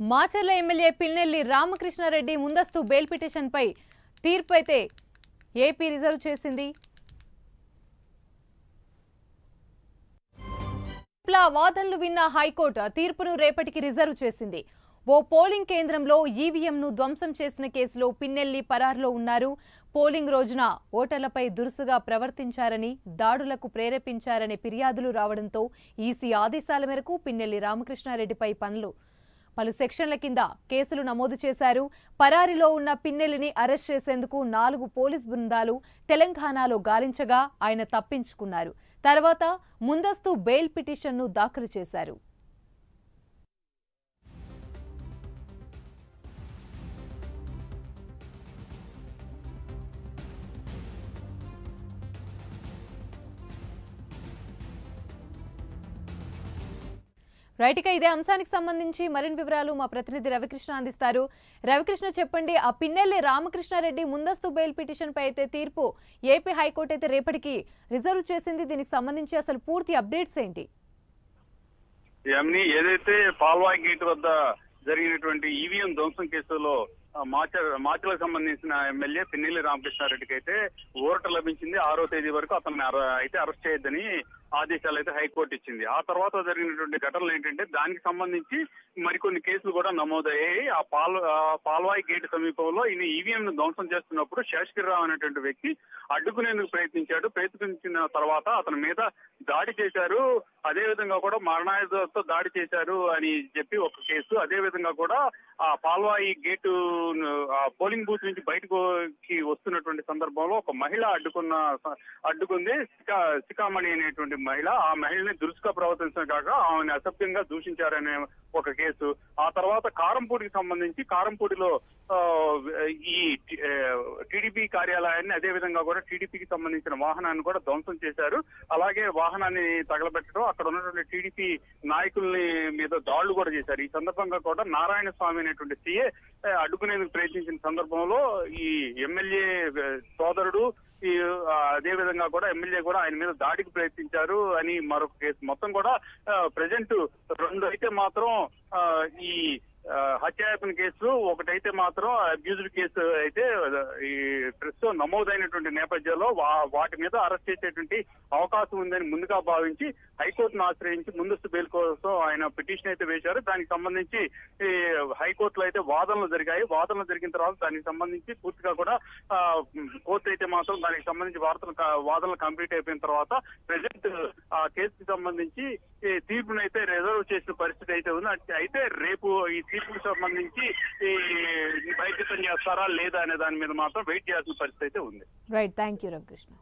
Macherla MLA Pinnelli Ramakrishna Reddy ముందస్తు bail పిటిషన్పై తీర్పు అయితే ఏపీ రిజర్వ్ చేసింది. వాదనలు విన్న హైకోర్టు తీర్పును రేపటికి రిజర్వ్ చేసింది. ఓ పోలింగ్ కేంద్రంలో ఈవీఎంను ధ్వంసం చేసిన కేసులో పిన్నెల్లి పరారులో ఉన్నారు. పోలింగ్ రోజున ఓటర్లపై దురుసుగా ప్రవర్తించారని, దాడులకు ప్రేరేపించారనే ఫిర్యాదులు రావడంతో ఈసీ ఆదేశాల మేరకు పిన్నెల్లి రామకృష్ణారెడ్డిపై పలు సెక్షన్ల కింద కేసులు నమోదు చేశారు. పరారీలో ఉన్న పిన్నెల్లిని అరెస్ట్ చేసేందుకు 4 పోలీస్ బృందాలు తెలంగాణలో గాలించగా ఆయన తప్పించుకున్నారు. తర్వాత ముందస్తు బెయిల్ పిటిషన్ను దాఖలు చేశారు. రైట్గా ఇదే అంశానికి సంబంధించి మరిన్ని వివరాలు మా ప్రతినిధి రవికృష్ణ అందిస్తారు. రవికృష్ణ, చెప్పండి, ఆ పిన్నెల్లి రామకృష్ణారెడ్డి ముందస్తు బెయిల్ పిటిషన్ పై అయితే తీర్పు ఏపీ హైకోర్టు అయితే రేపటికి రిజర్వ్ చేసింది. దీనికి సంబంధించి అసలు పూర్తి అప్డేట్స్ ఏంటి? ఏదైతే పాల్వాయి గేట్ వద్ద జరిగినటువంటి ఈవీఎం ధ్వంసం కేసులో మాచర్లకు సంబంధించిన ఎమ్మెల్యే పిన్నెల్లి రామకృష్ణారెడ్డికి అయితే ఊరట లభించింది. 6వ తేదీ వరకు అతన్ని అయితే అరెస్ట్ చేయొద్దని ఆదేశాలు అయితే హైకోర్టు ఇచ్చింది. ఆ తర్వాత జరిగినటువంటి ఘటనలు ఏంటంటే దానికి సంబంధించి మరికొన్ని కేసులు కూడా నమోదయ్యాయి. ఆ పాల్వాయి గేట్ సమీపంలో ఈయన ఈవీఎం ను ధ్వంసం చేస్తున్నప్పుడు శేషగిరిరావు అనేటువంటి వ్యక్తి అడ్డుకునేందుకు ప్రయత్నించిన తర్వాత అతని మీద దాడి చేశారు. అదే విధంగా కూడా మరణాయుధంతో దాడి చేశారు అని చెప్పి ఒక కేసు. అదే విధంగా కూడా ఆ పాల్వాయి గేటు పోలింగ్ బూత్ నుంచి బయటకు వస్తున్నటువంటి సందర్భంలో ఒక మహిళ అడ్డుకుంది. సికామణి అనేటువంటి మహిళ. ఆ మహిళని దురుసుగా ప్రవర్తించడం కాక ఆమెను అసభ్యంగా దూషించారనే ఒక కేసు. ఆ తర్వాత కారంపూడికి సంబంధించి కారంపూడిలో ఈ టీడీపీ కార్యాలయాన్ని, అదే విధంగా కూడా టీడీపీకి సంబంధించిన వాహనాన్ని కూడా ధ్వంసం చేశారు. అలాగే వాహనాన్ని తగలబెట్టడం, అక్కడ ఉన్నటువంటి టీడీపీ నాయకుల్ని మీద దాడులు కూడా చేశారు. ఈ సందర్భంగా కూడా నారాయణ స్వామి అనేటువంటి సీఏ అడ్డుకునేందుకు ప్రయత్నించిన సందర్భంలో ఈ ఎమ్మెల్యే సోదరుడు అదే విధంగా కూడా ఎమ్మెల్యే కూడా ఆయన మీద దాడికి ప్రయత్నించారు అని మరొక కేసు. మొత్తం కూడా ప్రజెంట్ 2 అయితే మాత్రం ఈ హత్యాయత్న కేసు, ఒకటైతే మాత్రం అబ్యూజ్డ్ కేసు అయితే ఈ ప్రస్తుతం నమోదైనటువంటి నేపథ్యంలో వాటి మీద అరెస్ట్ చేసేటువంటి అవకాశం ఉందని ముందుగా భావించి హైకోర్టును ఆశ్రయించి ముందస్తు బెయిల్ కోసం ఆయన పిటిషన్ అయితే వేశారు. దానికి సంబంధించి హైకోర్టులో అయితే వాదనలు జరిగాయి. వాదనలు జరిగిన తర్వాత దానికి సంబంధించి పూర్తిగా కూడా కోర్టు అయితే మాత్రం దానికి సంబంధించి వాదనలు కంప్లీట్ అయిపోయిన తర్వాత ప్రెసెంట్ ఆ కేసుకి సంబంధించి తీర్పునైతే రిజర్వ్ చేసిన పరిస్థితి అయితే ఉంది. అయితే రేపు ఈ తీర్పుకు సంబంధించి బహిర్గతం చేస్తారా లేదా అనే దాని మీద మాత్రం వెయిట్ చేయాల్సిన పరిస్థితి అయితే ఉంది. Right, thank you Ravikrishna.